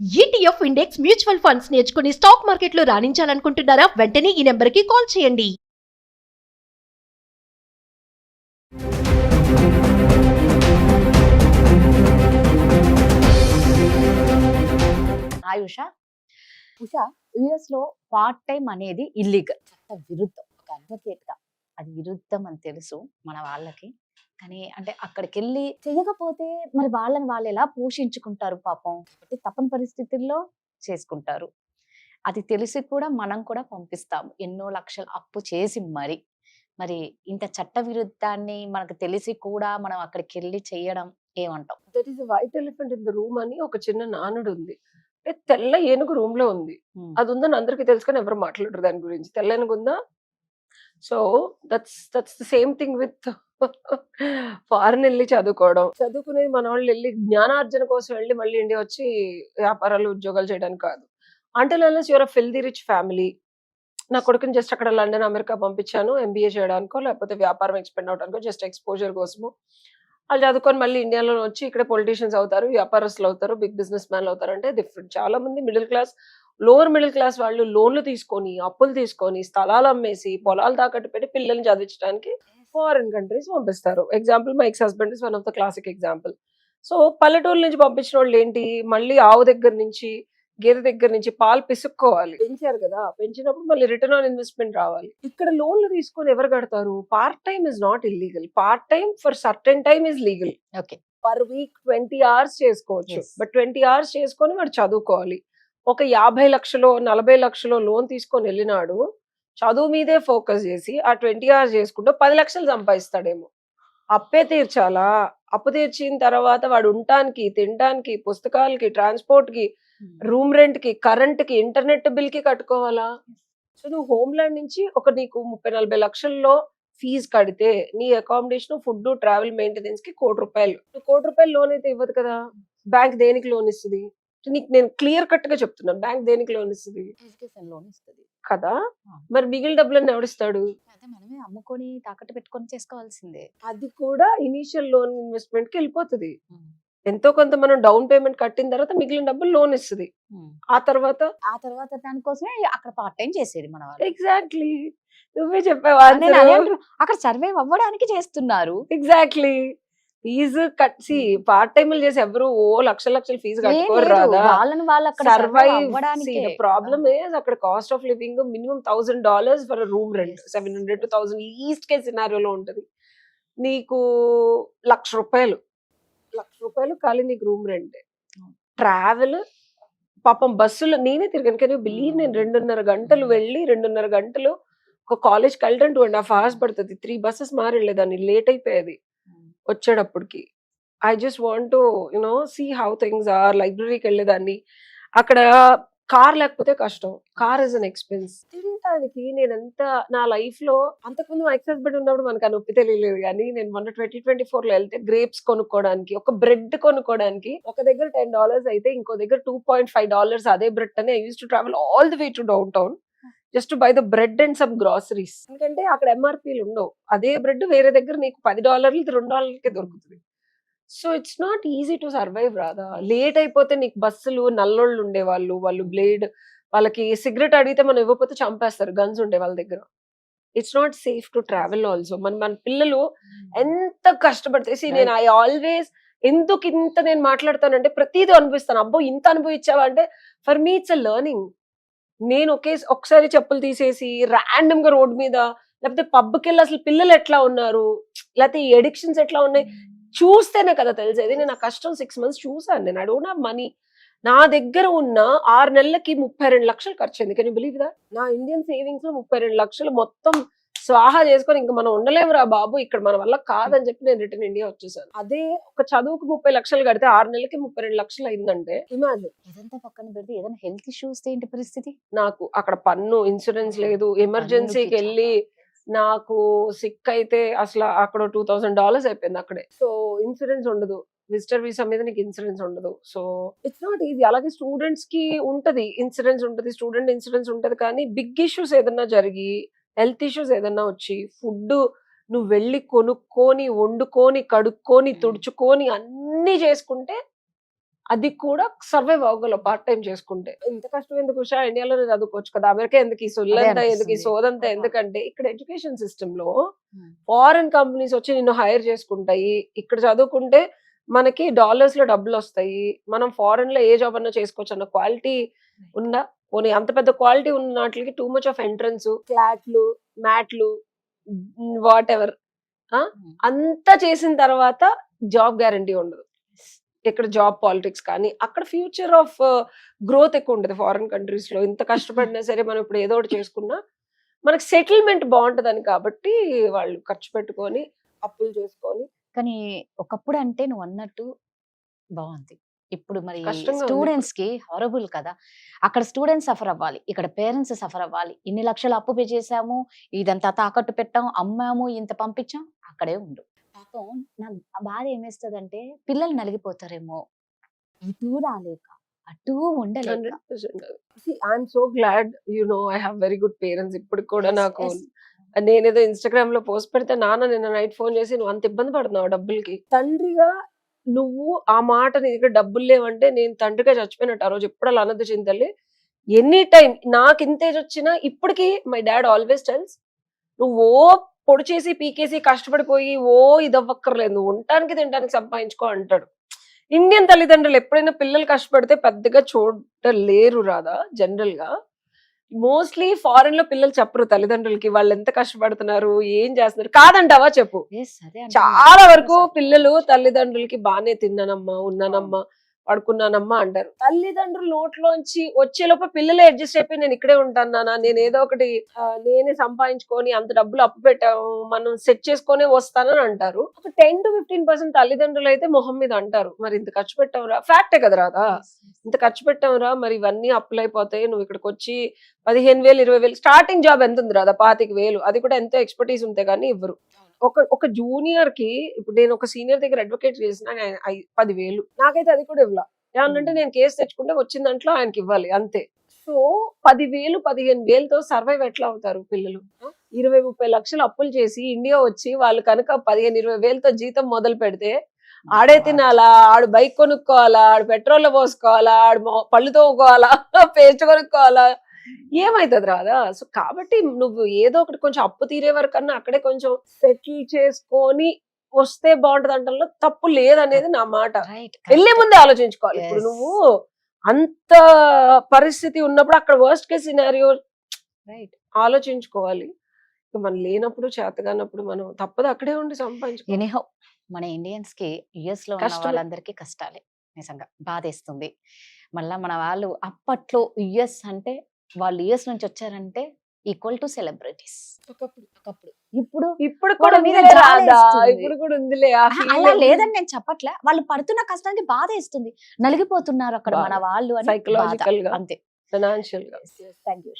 ETF index mutual funds నేర్చుకుని stock మార్కెట్లో రాణించాలనుకుంటున్నారా? వెంటనే ఈ నెంబర్కి కాల్ చేయండి. హాయ్ ఉష. ఉష, యుఎస్ లో పార్ట్ టైం అనేది ఇల్లీగల్, చట్ట విరుద్ధం. ఒక అడ్వకేట్ గా అది విరుద్ధం అని తెలుసు మన వాళ్ళకి. కానీ అంటే అక్కడికి వెళ్ళి చేయకపోతే మరి వాళ్ళని వాళ్ళు ఎలా పోషించుకుంటారు పాపం. కాబట్టి తప్పని పరిస్థితుల్లో చేసుకుంటారు. అది తెలిసి కూడా మనం కూడా పంపిస్తాము, ఎన్నో లక్షలు అప్పు చేసి మరి ఇంత చట్ట విరుద్ధాన్ని మనకు తెలిసి కూడా మనం అక్కడికి వెళ్ళి చెయ్యడం ఏమంటాం? That is white elephant in the room అని ఒక చిన్న నానుడు ఉంది. అంటే తెల్ల ఏనుగు రూమ్ లో ఉంది. అది ఉందని అందరికీ తెలుసు కానీ ఎవరు మాట్లాడరు దాని గురించి. తెల్ల ఏనుగు ఉందా? So that's the same thing with foreign వెళ్ళి చదువుకోవడం. చదువుకునేది మన వాళ్ళు వెళ్ళి జ్ఞానార్జన కోసం వెళ్ళి మళ్ళీ ఇండియా వచ్చి వ్యాపారాలు ఉద్యోగాలు చేయడానికి కాదు. Until unless your filthy rich family. నా కొడుకుని జస్ట్ అక్కడ లండన్ అమెరికా పంపించాను ఎంబీఏ చేయడానికో లేకపోతే వ్యాపారం ఎక్స్పెండ్ అవడానికో జస్ట్ ఎక్స్పోజర్ కోసము. వాళ్ళు చదువుకొని మళ్ళీ ఇండియాలో వచ్చి ఇక్కడ పొలిటీషియన్స్ అవుతారు, వ్యాపారస్తులు అవుతారు, బిగ్ బిజినెస్ మ్యాన్లు అవుతారు. అంటే డిఫరెంట్. చాలా మంది middle class, lower middle class వాళ్ళు లోన్లు తీసుకొని, అప్పులు తీసుకొని, స్థలాలు అమ్మేసి, పొలాలు తాకట్టు పెట్టి పిల్లల్ని చదివించడానికి ఫారిన్ కంట్రీస్ పంపిస్తారు. Example my ex husband is one of the classic example. So పల్లెటూరు నుంచి పంపించిన వాళ్ళు ఏంటి, మళ్ళీ ఆవు దగ్గర నుంచి గేదె దగ్గర నుంచి పాలు పిసుక్కోవాలి. పెంచారు కదా, పెంచినప్పుడు మళ్ళీ రిటర్న్ ఆన్ ఇన్వెస్ట్మెంట్ రావాలి. ఇక్కడ లోన్లు తీసుకొని ఎవరు కడతారు? Part time is not illegal. Part time for certain time is legal. Okay, per week 20 hours చేసుకోవచ్చు. బట్ 20 hours చేసుకొని వాడు చదువుకోవాలి. ఒక 50 లక్షలు 40 లక్షలు లోన్ తీసుకొని వెళ్ళినాడు, చదువు మీదే ఫోకస్ చేసి ఆ 20 hours చేసుకుంటూ 10 లక్షలు సంపాదిస్తాడేమో. అప్పే తీర్చాలా? అప్పు తీర్చిన తర్వాత వాడు ఉండటానికి, తినడానికి, పుస్తకాలకి, ట్రాన్స్పోర్ట్ కి, రూమ్ రెంట్ కి, కరెంట్ కి, ఇంటర్నెట్ బిల్ కి కట్టుకోవాలా? సో నువ్వు హోమ్ ల్యాండ్ నుంచి ఒక నీకు 30-40 లక్షల్లో ఫీజు కడితే నీ అకామిడేషన్, ఫుడ్, ట్రావెల్ మెయింటెనెన్స్ కి ₹1,00,00,000. ₹1,00,00,000 లోన్ అయితే ఇవ్వదు కదా. బ్యాంక్ దేనికి లోన్ ఇస్తుంది? నీకు నేను క్లియర్ కట్ గా చెప్తున్నాను, బ్యాంక్ దేనికి లోన్ ఇస్తుంది ఎడ్యుకేషన్ లోన్ ఇస్తుంది కదా. మరి మిగిలిన డబ్బులన్నీ ఎవడిస్తాడు? అదే మనమే అమ్ముకొని తాకట్టు పెట్టుకొని చేసుకోవాల్సిందే. అది కూడా ఇనీషియల్ లోన్ ఇన్వెస్ట్మెంట్ కి వెళ్ళిపోతుంది. ఎంతో కొంత మనం డౌన్ పేమెంట్ కట్టిన తర్వాత మిగిలిన డబ్బులు లోన్ ఇస్తుంది. ఆ తర్వాత దానికోసమే అక్కడ పార్ట్ టైం చేసేది మన వాళ్ళు. ఎగ్జాక్ట్లీ నువ్వే చెప్పావా? నేను అదే అంటున్నా, అక్కడ సర్వైవ్ అవ్వడానికి చేస్తున్నారు. ఎగ్జాక్ట్లీ. ఫీజు కట్టి పార్ట్ టైం చేసి ఎవరు ఓ లక్షల ఫీజు కట్టుకోరు రాదా? వాళ్ళని వాళ్ళు అక్కడ సర్వైవ్ అవ్వడానికి. ప్రాబ్లమ్ ఇస్ అక్కడ cost of living minimum $1,000 for room rent. 700 to 1,000 least case సినారియోలో ఉంటది. నీకు ₹1,00,000 ఖాళీ నీకు రూమ్ రెంట్. ట్రావెల్ పాపం బస్సులో నేనే తిరిగాను. కానీ బిలీవ్, నేను 2.5 గంటలు వెళ్ళి 2.5 గంటలు ఒక కాలేజ్కి వెళ్ళడం 2.5 hours పడుతుంది. 3 buses మారి వెళ్ళేదాన్ని, లేట్ అయిపోయేది వచ్చేటప్పటికి. I just want to see how things are. లైబ్రరీకి వెళ్ళేదాన్ని. అక్కడ కార్ లేకపోతే కష్టం. Car is an expense. తినడానికి నేనంత నా లైఫ్ లో అంతకుముందు మా ఎక్స్ హస్బెండ్ ఉన్నప్పుడు మనకు ఆ నొప్పి తెలియలేదు. కానీ నేను మొన్న 2024 లో వెళ్తే గ్రేప్స్ కొనుక్కోవడానికి, ఒక బ్రెడ్ కొనుక్కోవడానికి ఒక దగ్గర $10 అయితే ఇంకో దగ్గర $2.5 అదే బ్రెడ్ అని. I use to travel all the way to down town just by the bread and some groceries. ఎందుకంటే అక్కడ ఎంఆర్పీలు ఉండవు. అదే బ్రెడ్ వేరే దగ్గర నీకు $10 $2కే దొరుకుతుంది. So it's not easy to survive రాదా. లేట్ అయిపోతే నీకు బస్సులు, నల్లోళ్ళు ఉండేవాళ్ళు, వాళ్ళు బ్లేడ్, వాళ్ళకి సిగరెట్ అడిగితే మనం ఇవ్వకపోతే చంపేస్తారు, గన్స్ ఉండే వాళ్ళ దగ్గర. It's not safe to travel also. మన పిల్లలు ఎంత కష్టపడితే నేను ఐ ఆల్వేస్ ఎందుకు ఇంత నేను మాట్లాడతానంటే ప్రతిదీ అనిపిస్తాను. అబ్బో ఇంత అనుభవించావా అంటే for me it's a learning. నేను ఒకసారి చెప్పులు తీసేసి ర్యాండమ్ గా రోడ్ మీద, లేకపోతే పబ్కి వెళ్ళి అసలు పిల్లలు ఎట్లా ఉన్నారు, లేకపోతే ఈ ఎడిక్షన్స్ ఎట్లా ఉన్నాయి చూస్తేనే కదా తెలిసేది. నేను ఆ కష్టం 6 months చూసాను. నేను ఐ డోంట్ హావ్ మనీ. నా దగ్గర ఉన్న 6 నెలలకి 32 లక్షలు ఖర్చు అయింది. Can you believe that? నా ఇండియన్ సేవింగ్స్ లో 32 లక్షలు మొత్తం స్వాహా చేసుకొని ఇంకా మనం ఉండలేమురా బాబు ఇక్కడ మన వల్ల కాదని చెప్పి నేను రిటర్న్ ఇండియా వచ్చేసాను. అదే ఒక చదువుకు 30 లక్షలు కడితే 6 నెలలకి 32 లక్షలు అయిందంటే ఇమాజిన్. ఇదంతా పక్కన పెడితే ఏదైనా హెల్త్ ఇష్యూస్ ఏంటి పరిస్థితి? నాకు అక్కడ పన్ను, ఇన్సూరెన్స్ లేదు. ఎమర్జెన్సీకి వెళ్ళి నాకు సిక్ అయితే అసలు అక్కడ $2,000 అయిపోయింది అక్కడే. సో ఇన్సూరెన్స్ ఉండదు, విజిటర్ వీసా మీద నీకు ఇన్సూరెన్స్ ఉండదు. So it's not easy. అలాగే స్టూడెంట్స్ కి ఉంటది ఇన్సూరెన్స్, ఉంటది స్టూడెంట్ ఇన్సూరెన్స్ ఉంటది. కానీ బిగ్ ఇష్యూస్ ఏదన్నా జరిగి, హెల్త్ ఇష్యూస్ ఏదన్నా వచ్చి, ఫుడ్ నువ్వు వెళ్ళి కొనుక్కొని, వండుకొని, కడుక్కొని, తుడుచుకొని అన్ని చేసుకుంటే అది కూడా సర్వైవ్ అవ్వగలవు పార్ట్ టైం చేసుకుంటే. ఇంత కష్టం ఎందుకు ఉషా, ఇండియాలోనే చదువుకోవచ్చు కదా, అమెరికా ఎందుకు ఈ సొల్లంతా, ఎందుకు ఈ అనిపిస్తుంది. సోదంతా, ఆహా. ఎందుకంటే ఇక్కడ ఎడ్యుకేషన్ సిస్టమ్ లో Hmm. ఫారెన్ కంపెనీస్ వచ్చి నిన్ను హైర్ చేసుకుంటాయి. ఇక్కడ చదువుకుంటే మనకి డాలర్స్ లో డబ్బులు వస్తాయి, మనం ఫారెన్ లో ఏ జాబ్ అన్నా చేసుకోవచ్చు అన్న క్వాలిటీ ఉందా? పోనీ అంత పెద్ద క్వాలిటీ ఉన్న వాటికి టూ మచ్ ఆఫ్ ఎంట్రన్స్, క్లాట్లు, మ్యాట్లు, వాట్ ఎవర్, Hmm. అంతా చేసిన తర్వాత జాబ్ గ్యారంటీ ఉండదు. ఇక్కడ జాబ్ పాలిటిక్స్ కానీ, అక్కడ ఫ్యూచర్ ఆఫ్ గ్రోత్ ఎక్కువ ఉంటుంది ఫారిన్ కంట్రీస్ లో. ఇంత కష్టపడినా సరే మనం ఇప్పుడు ఏదో ఒకటి చేసుకున్నా మనకి సెటిల్మెంట్ బాగుంటదని, కాబట్టి వాళ్ళు ఖర్చు పెట్టుకొని అప్పులు చేసుకొని. కానీ ఒకప్పుడు అంటే నువ్వు అన్నట్టు బాగుంది. ఇప్పుడు మరి కష్టంగా ఉంది స్టూడెంట్స్ కి హారబుల్ కదా. అక్కడ స్టూడెంట్స్ సఫర్ అవ్వాలి, ఇక్కడ పేరెంట్స్ సఫర్ అవ్వాలి. ఇన్ని లక్షలు అప్పు పే చేసాము, ఇదంతా తాకట్టు పెట్టాం, అమ్మాము, ఇంత పంపించాం, అక్కడే ఉండు. పాపం నాకు బాధ ఏమేస్తుందంటే పిల్లలు నలిగిపోతారేమో, ఇటు రాలేక అటు ఉండలేక. 100%. I'm so glad, you know, I have very good parents. ఇప్పుడు కూడా Yes, నాకు yes. నేనేదో ఇన్స్టాగ్రామ్ లో పోస్ట్ పెడితే నాన్న నిన్న నైట్ ఫోన్ చేసి, నువ్వు అంత ఇబ్బంది పడుతున్నావు డబ్బులకి, తండ్రిగా నువ్వు ఆ మాట, నీ దగ్గర డబ్బులు లేవంటే నేను తండ్రిగా చచ్చిపోయినట్టు. ఆ రోజు ఎప్పుడు అలా అనద్దు చింతల్లి. ఎనీ టైం నాకు ఇంత ఏజ్ వచ్చినా ఇప్పటికీ మై డాడ్ ఆల్వేస్ టెల్స్, నువ్వు ఓ పొడి చేసి పీకేసి కష్టపడిపోయి ఓ ఇది అవ్వక్కర్లేదు, నువ్వు ఉండటానికి తినడానికి సంపాదించుకో అంటాడు. ఇండియన్ తల్లిదండ్రులు ఎప్పుడైనా పిల్లలు కష్టపడితే పెద్దగా చూడలేరు రాదా జనరల్ గా. మోస్ట్లీ ఫారెన్ లో పిల్లలు చెప్పరు తల్లిదండ్రులకి వాళ్ళు ఎంత కష్టపడుతున్నారు, ఏం చేస్తున్నారు. కాదంటావా చెప్పు? Yes, అదే అంటున్నా. చాలా వరకు 100%. పిల్లలు తల్లిదండ్రులకి బానే తిన్నానమ్మా, ఉన్నానమ్మా, పడుకున్నానమ్మా అంటారు. తల్లిదండ్రుల నోట్లోంచి వచ్చేలోపు పిల్లలే అడ్జస్ట్ అయిపోయి నేను ఇక్కడే ఉంటాను నాన్న, నేను ఏదో ఒకటి నేనే సంపాదించుకొని అంత డబ్బులు అప్పు పెట్టాము, మనం సెట్ చేసుకొని వస్తానని అంటారు. ఒక 10-15% తల్లిదండ్రులు అయితే మొహం మీద అంటారు, మరి ఇంత ఖర్చు పెట్టావురా, ఫ్యాక్టే కదా రాదా, Yes, yes. ఇంత ఖర్చు పెట్టావురా, మరి ఇవన్నీ అప్పులు అయిపోతాయి, నువ్వు ఇక్కడికి వచ్చి 15,000-20,000 స్టార్టింగ్ జాబ్ ఎంత ఉంది రాదా, 25,000, అది కూడా ఎంతో ఎక్స్పర్టీస్ ఉంటే కానీ ఇవ్వరు. ఒక జూనియర్ కి, ఇప్పుడు నేను ఒక సీనియర్ దగ్గర అడ్వకేట్ చేసిన 10,000, నాకైతే అది కూడా ఇవ్వాల. ఏమన్నంటే నేను కేసు తెచ్చుకుంటే వచ్చిన దాంట్లో ఆయనకి ఇవ్వాలి అంతే. సో 10,000-15,000తో సర్వైవ్ ఎట్లా అవుతారు పిల్లలు? 20-30 లక్షలు అప్పులు చేసి ఇండియా వచ్చి వాళ్ళు కనుక 15,000-20,000తో జీతం మొదలు పెడితే ఆడే తినాలా, ఆడు బైక్ కొనుక్కోవాలా, ఆడు పెట్రోల్ పోసుకోవాలా, ఆడు పళ్ళు తోముకోవాలా, పేస్ట్ కొనుక్కోవాలా, ఏమైతుంది రాదా? సో కాబట్టి నువ్వు ఏదో ఒకటి కొంచెం అప్పు తీరే వరకన్నా అక్కడే కొంచెం సెటిల్ చేసుకొని వస్తే బాగుంటది అంటలో తప్పు లేదనేది నా మాట. Right, వెళ్ళే correct. ముందే ఆలోచించుకోవాలి. ఇప్పుడు Yes. నువ్వు అంత పరిస్థితి ఉన్నప్పుడు అక్కడ వర్స్ట్ కేస్ సినారియో Right. ఆలోచించుకోవాలి. ఇక మనం లేనప్పుడు, చేతగానప్పుడు మనం తప్పదు అక్కడే ఉండి సంపాదించుకోవాలి. ఎనీహౌ మన ఇండియన్స్ కి యుఎస్ లో ఉన్న కష్టమే. వాళ్ళందరికీ కష్టాలే, నిజంగా బాధేస్తుంది. మళ్ళా మన వాళ్ళు అప్పట్లో యుఎస్ అంటే, వాళ్ళు యుఎస్ నుంచి వచ్చారంటే ఈక్వల్ టు సెలబ్రిటీస్ ఒకప్పుడు. ఇప్పుడు ఇప్పుడు వాళ్ళ కూడా మీద ఉందిలే రాదా, జాలేస్తుంది. ఇప్పుడు కూడా ఉందిలే ఆ ఆహా, feel అలా ఉంది. లేదని నేను చెప్పట్లే, వాళ్ళు పడుతున్న కష్టానికి బాధేస్తుంది, నలిగిపోతున్నారు అక్కడ మన బాధ. వాళ్ళు అని బాధ. Psychological గా, అంతే. ఫైనాన్షియల్ గా. Thank you.